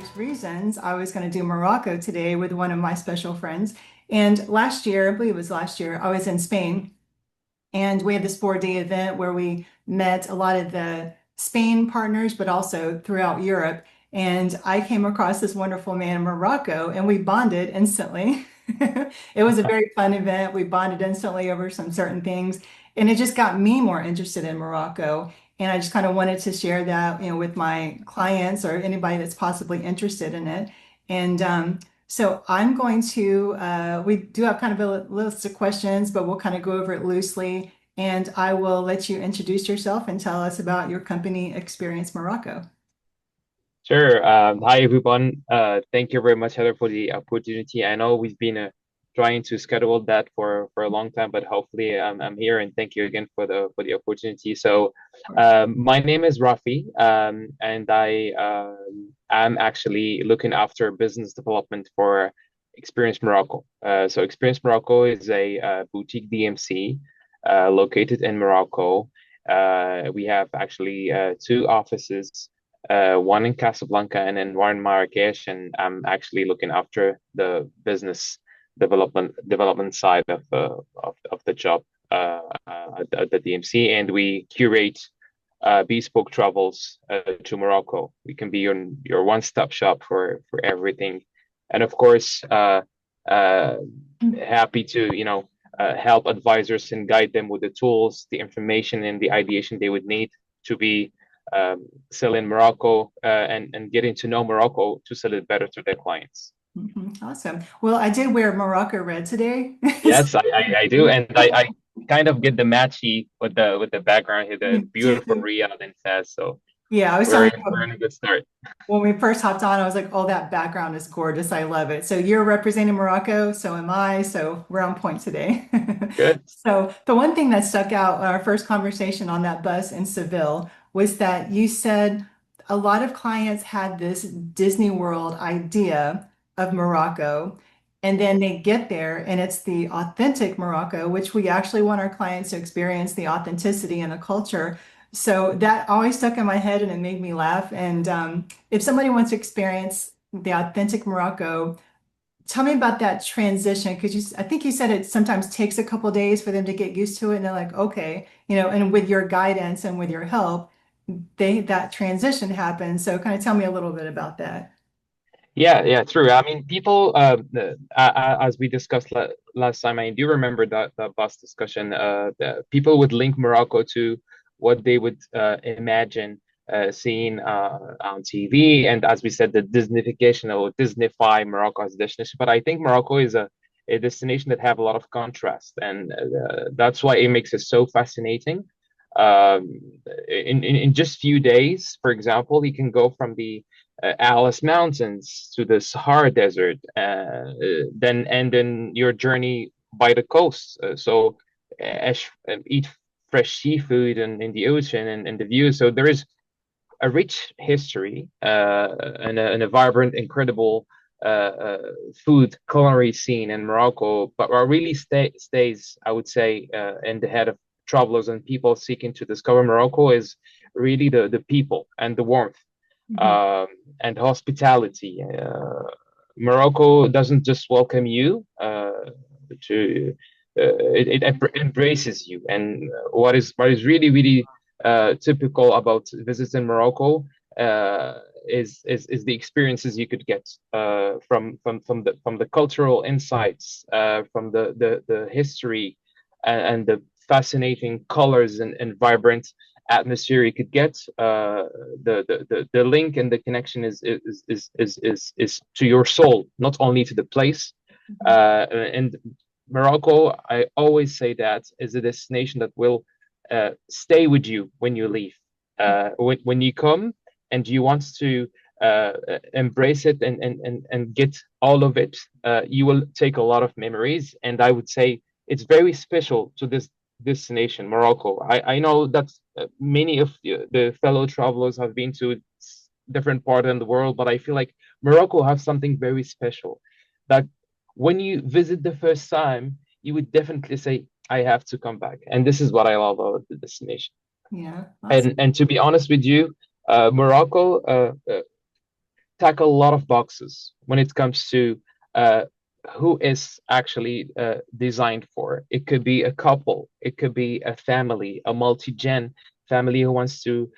obvious reasons, I was going to do Morocco today with one of my special friends. And last year, I believe it was last year, I was in Spain and we had this 4-day event where we met a lot of the Spain partners, but also throughout Europe. And I came across this wonderful man in Morocco and we bonded instantly. It was a very fun event. We bonded instantly over some certain things. And it just got me more interested in Morocco. And I just kind of wanted to share that, with my clients or anybody that's possibly interested in it. And so I'm going to, we do have kind of a list of questions, but we'll kind of go over it loosely. And I will let you introduce yourself and tell us about your company, Experience Morocco. Sure. Hi, everyone. Thank you very much, Heather, for the opportunity. I know we've been trying to schedule that for a long time, but hopefully I'm here. And thank you again for the opportunity. So, Of course. my name is Rafie, and I am actually looking after business development for Experience Morocco. So, Experience Morocco is a boutique DMC located in Morocco. We have actually two offices, one in Casablanca and then one in Marrakech, and I'm actually looking after the business development side of the job at the DMC, and we curate bespoke travels to Morocco. We can be your one-stop shop for everything, and of course, uh, happy to help advisors and guide them with the tools, the information, and the ideation they would need to be sell in Morocco and getting to know Morocco to sell it better to their clients. Awesome. Well, I did wear Morocco red today. Yes, I do, and I kind of get the matchy with the background here, the You beautiful do. Riyadh and Fez. So Yeah, I was we're telling we're you in a good start. when we first hopped on, I was like, oh, that background is gorgeous. I love it. So you're representing Morocco, so am I. So we're on point today. Good. So the one thing that stuck out in our first conversation on that bus in Seville was that you said a lot of clients had this Disney World idea of Morocco, and then they get there and it's the authentic Morocco, which we actually want our clients to experience the authenticity and the culture. So that always stuck in my head and it made me laugh. And if somebody wants to experience the authentic Morocco, tell me about that transition because I think you said it sometimes takes a couple days for them to get used to it, and they're like, okay, and with your guidance and with your help, that transition happens. So kind of tell me a little bit about that. Yeah, true. I mean, people, as we discussed last time, I do remember that bus discussion. The people would link Morocco to what they would imagine seeing on TV, and as we said, the Disneyfication or Disneyfy Morocco as a destination. But I think Morocco is a destination that have a lot of contrast, and that's why it makes it so fascinating. Um, in just few days, for example, you can go from the Alice Mountains to the Sahara Desert, then end in your journey by the coast. Eat fresh seafood in the ocean and the view. So there is a rich history and a vibrant, incredible food culinary scene in Morocco. But what really stays, I would say, in the head of travelers and people seeking to discover Morocco is really the people and the warmth Mhm. um, and hospitality. Morocco doesn't just welcome you to it embraces you. And what is really typical about visits in Morocco is the experiences you could get from the cultural insights, from the history and the fascinating colors and vibrant atmosphere you could get. The link and the connection is to your soul, not only to the place. Mhm. And Morocco, I always say that is a destination that will stay with you when you leave. When you come and you want to embrace it and get all of it, you will take a lot of memories. And I would say it's very special to this destination, Morocco. I know that many of the fellow travelers have been to different parts in the world, but I feel like Morocco has something very special that when you visit the first time, you would definitely say, I have to come back. And this is what I love about the destination. Yeah, awesome. And to be honest with you, Morocco, tackle a lot of boxes when it comes to uh, who is actually designed for. It could be a couple, it could be a family, a multi-gen family who wants to,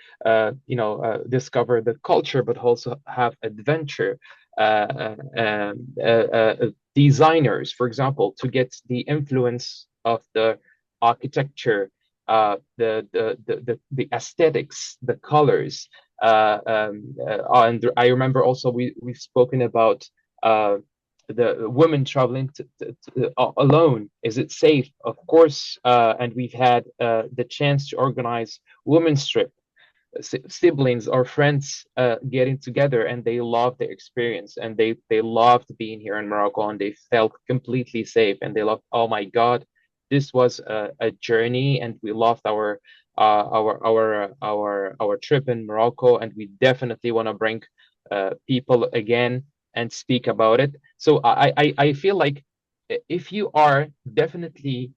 discover the culture, but also have adventure. Designers, for example, to get the influence of the architecture, the aesthetics, the colors. And I remember also we've spoken about the women traveling alone. Is it safe? Of course. And we've had the chance to organize women's trip, siblings or friends getting together, and they loved the experience, and they loved being here in Morocco, and they felt completely safe, and they loved, oh my God, this was a journey, and we loved our trip in Morocco, and we definitely want to bring people again and speak about it. So I feel like if you are definitely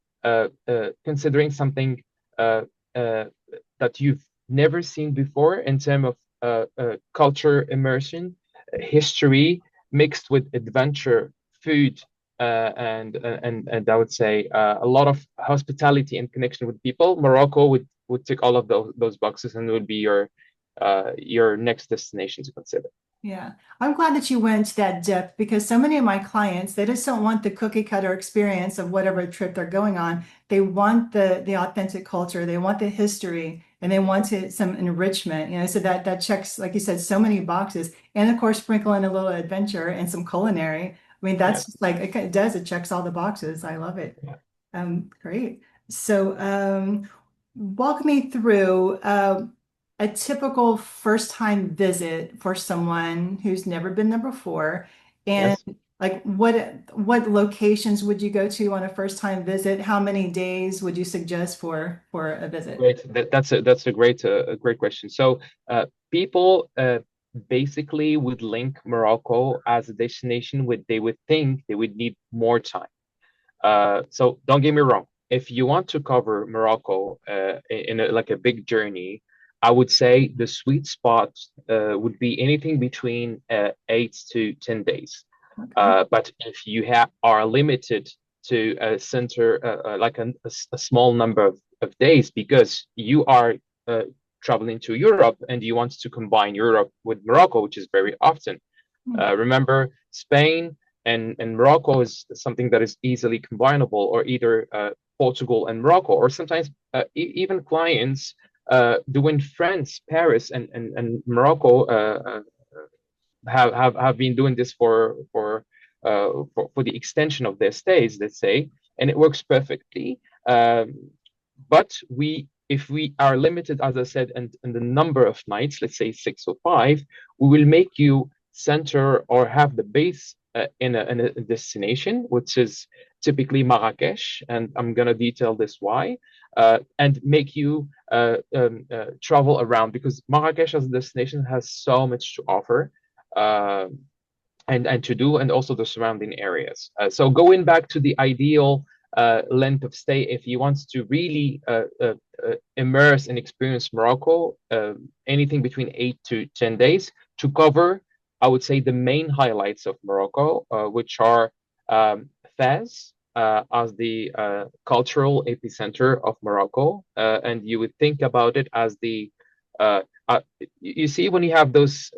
considering something uh, uh, that you've never seen before in terms of culture immersion, history mixed with adventure, food, and I would say a lot of hospitality and connection with people. Morocco would tick all of those boxes and would be your next destination to consider. Yeah, I'm glad that you went that depth because so many of my clients, they just don't want the cookie cutter experience of whatever trip they're going on. They want the authentic culture, they want the history, and they want some enrichment, so that checks, like you said, so many boxes. And of course, sprinkle in a little adventure and some culinary. I mean, Yeah, that's just like it does, it checks all the boxes. I love it. yeah, Great. So, walk me through a typical first time visit for someone who's never been there before. And yes. like what locations would you go to on a first time visit? How many days would you suggest for a visit? Great. That's a great question. So, people basically would link Morocco as a destination with they would think they would need more time. So don't get me wrong. If you want to cover Morocco in like a big journey, I would say the sweet spot would be anything between 8 to 10 days. Okay. But if you are limited to a center, like a small number of days, because you are uh, traveling to Europe and you want to combine Europe with Morocco, which is very often. Hmm. Remember, Spain and Morocco is something that is easily combinable, or either Portugal and Morocco, or sometimes even clients doing France, Paris, and Morocco have been doing this for the extension of their stays, let's say, and it works perfectly. But if we are limited, as I said, and the number of nights, let's say 6 or 5, we will make you center or have the base in a destination, which is typically Marrakech, and I'm gonna detail this why, and make you travel around, because Marrakech as a destination has so much to offer. Uh, and to do, and also the surrounding areas. So going back to the ideal length of stay, if you want to really immerse and experience Morocco, anything between 8 to 10 days to cover, I would say the main highlights of Morocco, which are Fez. As the cultural epicenter of Morocco, and you would think about it as the uh, uh, you see when you have those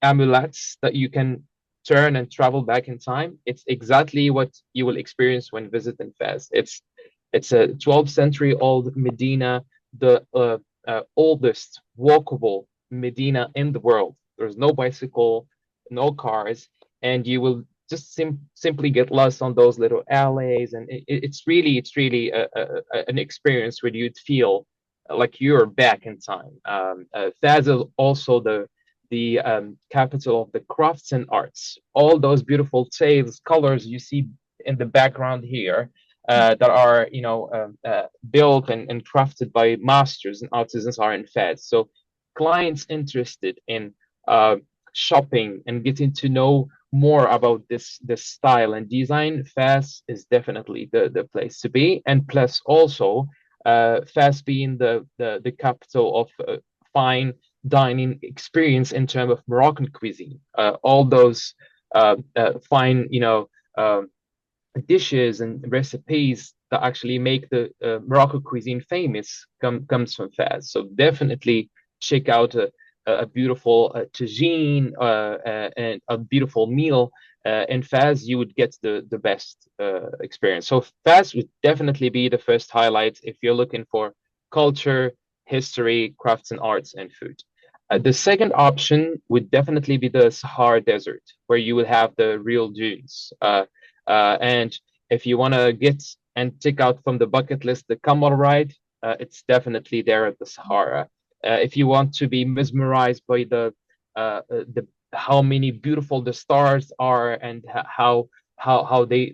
amulets that you can turn and travel back in time, it's exactly what you will experience when visiting Fez. It's a 12th century old Medina, the oldest walkable Medina in the world. There's no bicycle, no cars, and you will just simply get lost on those little alleys, and it's really an experience where you'd feel like you're back in time. Fez is also the capital of the crafts and arts. All those beautiful shades, colors you see in the background here, that are built and crafted by masters and artisans are in Fez. So clients interested in uh, shopping and getting to know more about this style and design, Fez is definitely the place to be. And plus also, Fez being the capital of fine dining experience in terms of Moroccan cuisine. All those fine, um, dishes and recipes that actually make the Moroccan cuisine famous comes from Fez. So definitely check out a beautiful tagine and a beautiful meal. In Fez, you would get the best experience. So Fez would definitely be the first highlight if you're looking for culture, history, crafts and arts, and food. The second option would definitely be the Sahara Desert, where you will have the real dunes. And if you want to get and tick out from the bucket list the camel ride, it's definitely there at the Sahara. If you want to be mesmerized by the how many beautiful the stars are and how they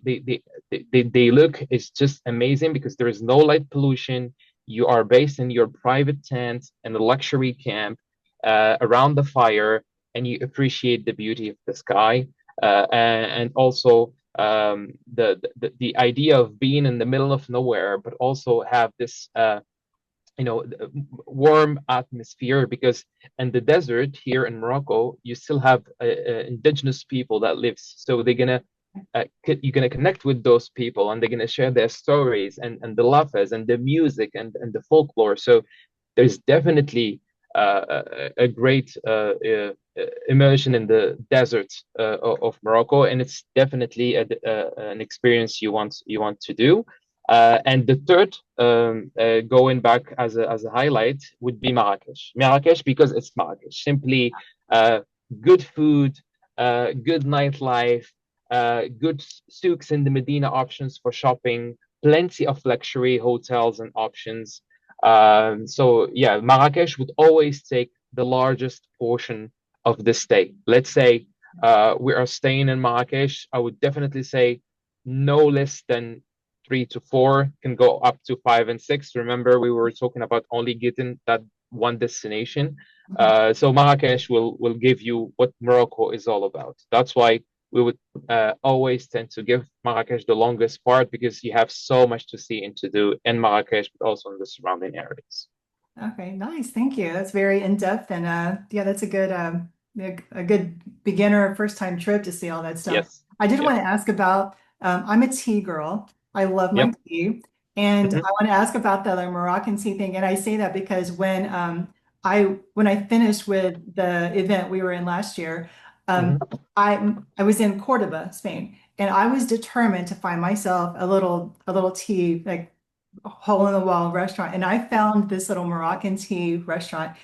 look, it's just amazing because there is no light pollution. You are based in your private tent in a luxury camp around the fire, and you appreciate the beauty of the sky. And also the idea of being in the middle of nowhere, but also have this warm atmosphere because in the desert here in Morocco, you still have indigenous people that lives. So you're gonna connect with those people, and they're gonna share their stories and the laughs and the music and the folklore. So there's definitely a great immersion in the desert of Morocco, and it's definitely an experience you want to do. And the third, going back as a highlight, would be Marrakech. Marrakech because it's Marrakech. Simply good food, good nightlife, good souks in the Medina options for shopping, plenty of luxury hotels and options. So yeah, Marrakech would always take the largest portion of the stay. Let's say we are staying in Marrakech. I would definitely say no less than 3 to 4, can go up to 5 and 6. Remember, we were talking about only getting that one destination. Mhm. So Marrakech will give you what Morocco is all about. That's why we would always tend to give Marrakech the longest part because you have so much to see and to do in Marrakech, but also in the surrounding areas. Okay, nice. Thank you. That's very in-depth and yeah, that's a good a good beginner first time trip to see all that stuff. Yes. I did Yes. want to ask about I'm a tea girl. I love my Yep. tea. And I Hmm. want to ask about the like, Moroccan tea thing. And I say that because when I finished with the event we were in last year, um Hmm. I was in Cordoba, Spain, and I was determined to find myself a little tea like hole in the wall restaurant. And I found this little Moroccan tea restaurant.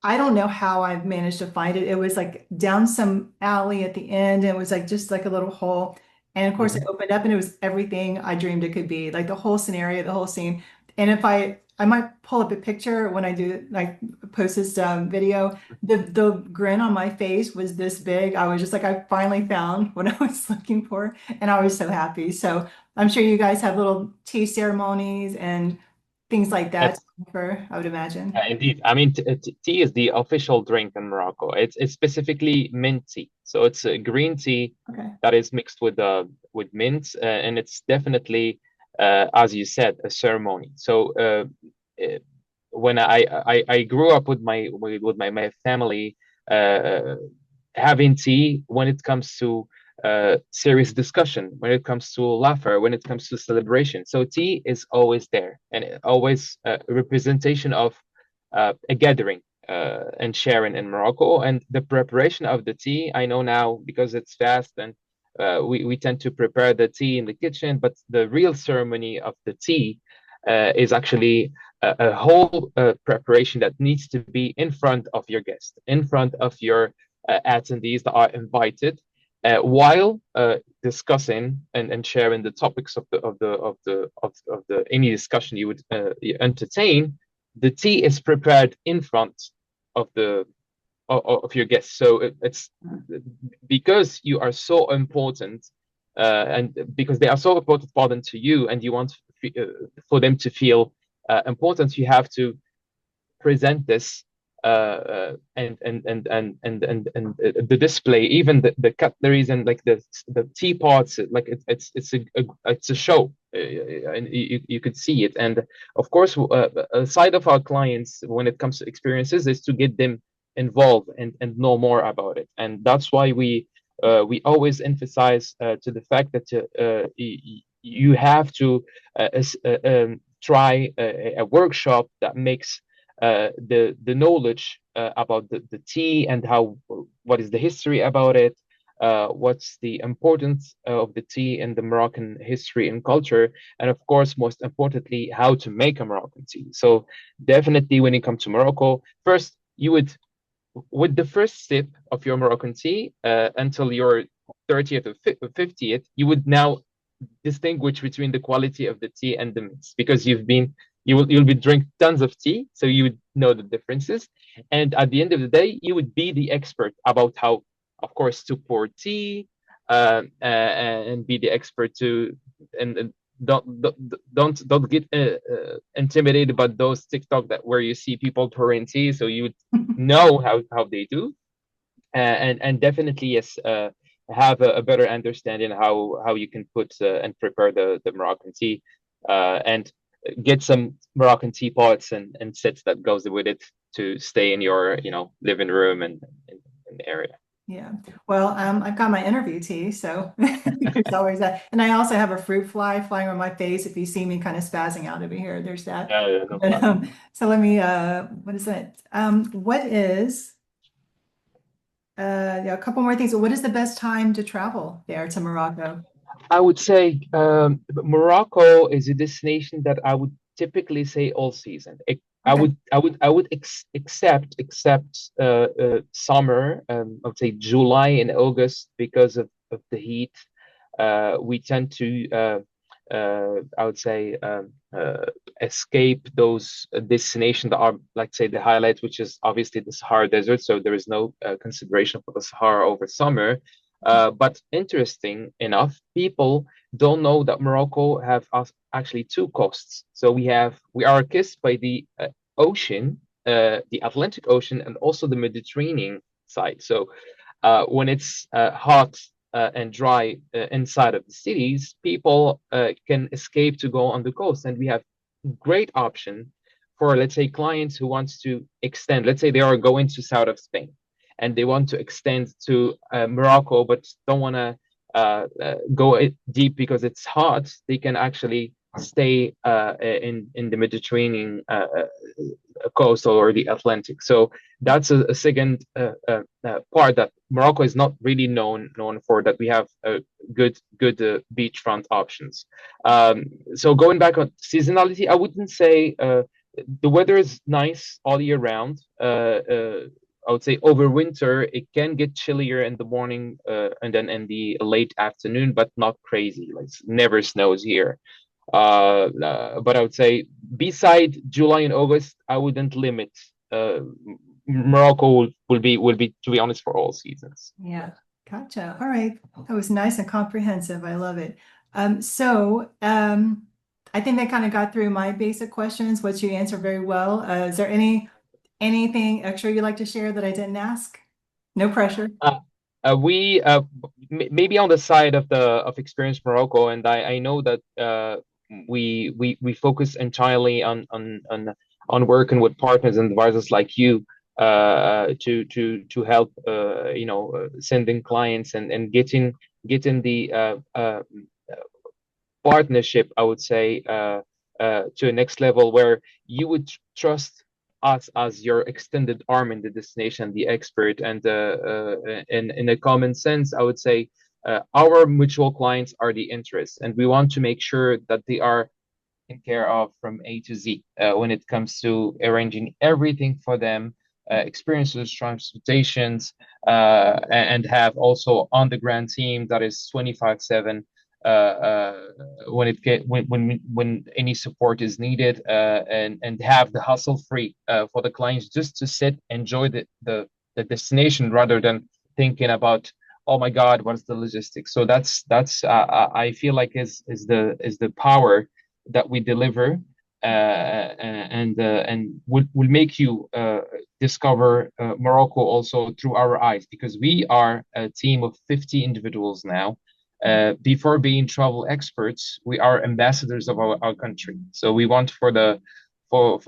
I don't know how I've managed to find it. It was like down some alley at the end. And it was like just like a little hole. And of course, it Hmm. opened up and it was everything I dreamed it could be, like the whole scenario, the whole scene. And if I might pull up a picture when I do like post this video. The grin on my face was this big. I was just like, I finally found what I was looking for, and I was so happy. So I'm sure you guys have little tea ceremonies and things like that for, I would imagine. Indeed. I mean, tea is the official drink in Morocco. It's specifically mint tea. So it's a green tea Okay. that is mixed with mint, and it's definitely, as you said, a ceremony. So uh, when I grew up with my family, uh, having tea when it comes to serious discussion, when it comes to laughter, when it comes to celebration. So tea is always there, and always a representation of a gathering and sharing in Morocco. And the preparation of the tea, I know now because it's fast and we tend to prepare the tea in the kitchen, but the real ceremony of the tea is actually a whole preparation that needs to be in front of your guest, in front of your attendees that are invited, while discussing and sharing the topics of the any discussion you would entertain. The tea is prepared in front of the of your guests. So it's because you are so important, and because they are so important, pardon, to you, and you want for them to feel important, you have to present this and the display, even the cutleries and like the teapots, like it's a show. and you could see it. And of course, a side of our clients when it comes to experiences is to get them involved and know more about it. And that's why we always emphasize to the fact that you have to try a workshop that makes the knowledge about the tea and how what is the history about it, what's the importance of the tea in the Moroccan history and culture, and of course, most importantly, how to make a Moroccan tea. So definitely, when you come to Morocco, first you would with the first sip of your Moroccan tea until your 30th or 50th, you would now distinguish between the quality of the tea and the mix because you'll be drink tons of tea, so you would know the differences. And at the end of the day, you would be the expert about how, of course, to pour tea, and be the expert to and don't get intimidated by those TikTok that where you see people pouring tea, so you would know how they do, and definitely yes, have a better understanding how you can put and prepare the Moroccan tea, and get some Moroccan teapots and sets that goes with it to stay in your living room and in the area. Yeah. Well, I've got my interview tea, so there's always that. And I also have a fruit fly flying on my face. If you see me kind of spazzing out over here, there's that. Yeah, yeah, no But, problem. so let me, what is it? What is, yeah, a couple more things. What is the best time to travel there to Morocco? I would say Morocco is a destination that I would typically say all season. Okay. I would accept summer. I would say July and August because of the heat. We tend to I would say escape those destinations that are like say the highlight, which is obviously the Sahara Desert. So there is no consideration for the Sahara over summer. But interesting enough, people don't know that Morocco have actually two coasts. So we are kissed by the ocean, the Atlantic Ocean, and also the Mediterranean side. So when it's hot and dry inside of the cities, people can escape to go on the coast, and we have great option for let's say clients who wants to extend. Let's say they are going to south of Spain and they want to extend to Morocco, but don't want to go deep because it's hot. They can actually stay in the Mediterranean coast or the Atlantic. So that's a second part that Morocco is not really known for. That we have good beachfront options. So going back on seasonality, I wouldn't say the weather is nice all year round. I would say over winter it can get chillier in the morning and then in the late afternoon, but not crazy. Like never snows here. But I would say beside July and August, I wouldn't limit. Uh, Morocco will be to be honest for all seasons. Yeah. Gotcha. All right. That was nice and comprehensive. I love it. So I think that kind of got through my basic questions, which you answered very well. Is there anything extra you'd like to share that I didn't ask? No pressure. Uh, we maybe on the side of Experience Morocco, and I know that we focus entirely on working with partners and advisors like you to help sending clients and getting the partnership, I would say, to a next level where you would trust us as your extended arm in the destination, the expert, and in a common sense, I would say our mutual clients are the interests, and we want to make sure that they are taken care of from A to Z when it comes to arranging everything for them, experiences, transportations, and have also on the ground team that is 24/7 when it get when any support is needed, and have the hustle free for the clients just to sit enjoy the destination rather than thinking about oh my God, what's the logistics. So that's I feel like is the power that we deliver, and will make you discover Morocco also through our eyes, because we are a team of 50 individuals now, before being travel experts, we are ambassadors of our country. So we want for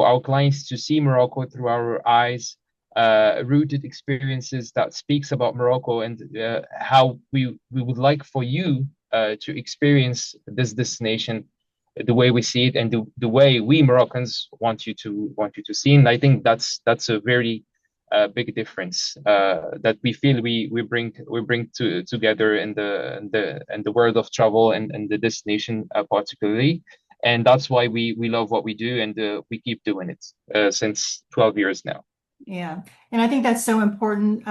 our clients to see Morocco through our eyes, rooted experiences that speaks about Morocco and how we would like for you to experience this destination the way we see it and the way we Moroccans want you to see. And I think that's a very big difference that we feel we bring together in the world of travel and the destination particularly. And that's why we love what we do and we keep doing it since 12 years now. Yeah. And I think that's so important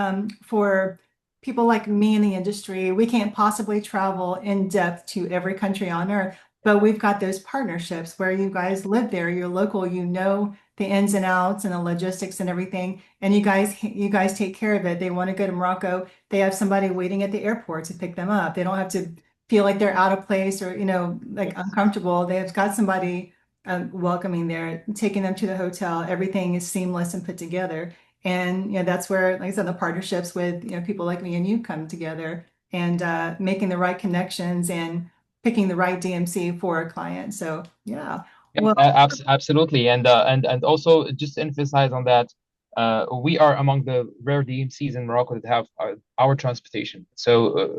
for people like me in the industry. We can't possibly travel in depth to every country on earth, but we've got those partnerships where you guys live there, you're local, you know the ins and outs and the logistics and everything, and you guys take care of it. They want to go to Morocco, they have somebody waiting at the airport to pick them up. They don't have to feel like they're out of place or, like Yes. uncomfortable. They've got somebody welcoming there, taking them to the hotel. Everything is seamless and put together. And that's where, like I said, the partnerships with people like me and you come together and making the right connections and picking the right DMC for a client. So yeah, Yeah, well, absolutely, and also just to emphasize on that, we are among the rare DMCs in Morocco that have our transportation. So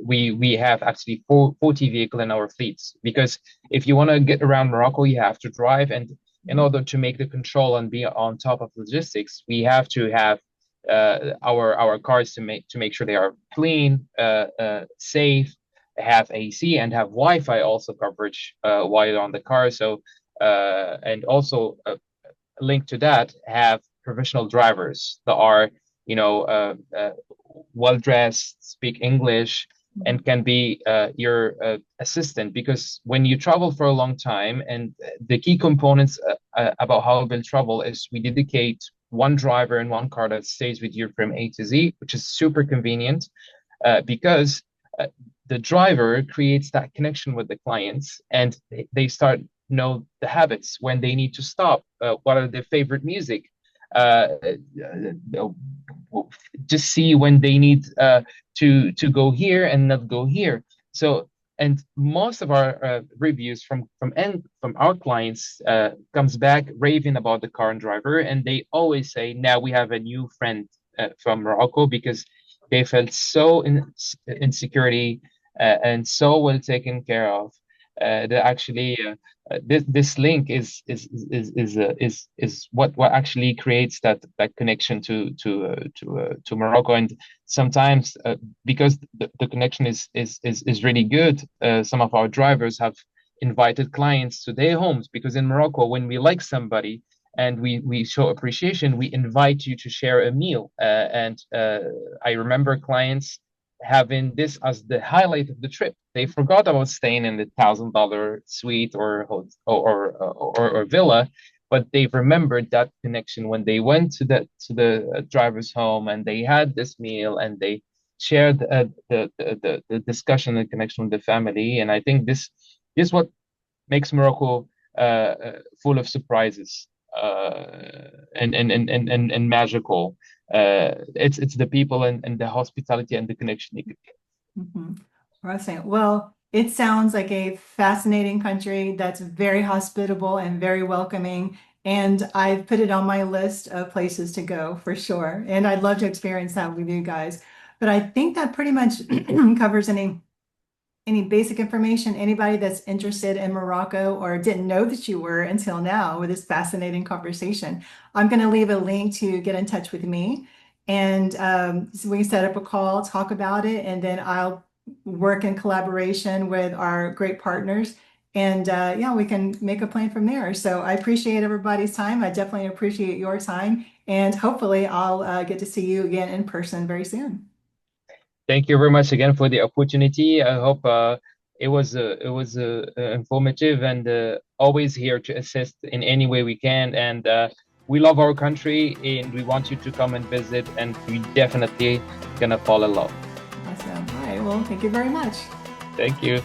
we have actually 40 vehicle in our fleets because if you want to get around Morocco, you have to drive, and in order to make the control and be on top of logistics, we have to have our cars to make sure they are clean, safe, have AC and have Wi-Fi also coverage while on the car. So and also linked to that, have professional drivers that are well dressed, speak English, and can be your assistant. Because when you travel for a long time, and the key components about how we'll travel is we dedicate one driver and one car that stays with you from A to Z, which is super convenient because the driver creates that connection with the clients and they start know the habits when they need to stop, what are their favorite music, uh, uh, just see when they need to go here and not go here. So and most of our reviews from our clients comes back raving about the car and driver, and they always say now we have a new friend from Morocco because they felt so insecurity and so well taken care of that actually this link is what actually creates that connection to Morocco. And sometimes because the connection is really good, some of our drivers have invited clients to their homes because in Morocco, when we like somebody and we show appreciation, we invite you to share a meal. And I remember clients having this as the highlight of the trip. They forgot about staying in the $1,000 suite or villa, but they remembered that connection when they went to the driver's home and they had this meal and they shared the discussion and connection with the family. And I think this is what makes Morocco full of surprises and magical. It's the people and the hospitality and the connection you could get. Mhm. Interesting. Well, it sounds like a fascinating country that's very hospitable and very welcoming. And I've put it on my list of places to go for sure. And I'd love to experience that with you guys. But I think that pretty much covers any basic information, anybody that's interested in Morocco or didn't know that you were until now with this fascinating conversation. I'm going to leave a link to get in touch with me and so we can set up a call, talk about it, and then I'll work in collaboration with our great partners. And yeah, we can make a plan from there. So I appreciate everybody's time. I definitely appreciate your time. And hopefully I'll get to see you again in person very soon. Thank you very much again for the opportunity. I hope it was informative and always here to assist in any way we can. And we love our country and we want you to come and visit, and we definitely gonna fall in love. Awesome. All right. Well, thank you very much. Thank you.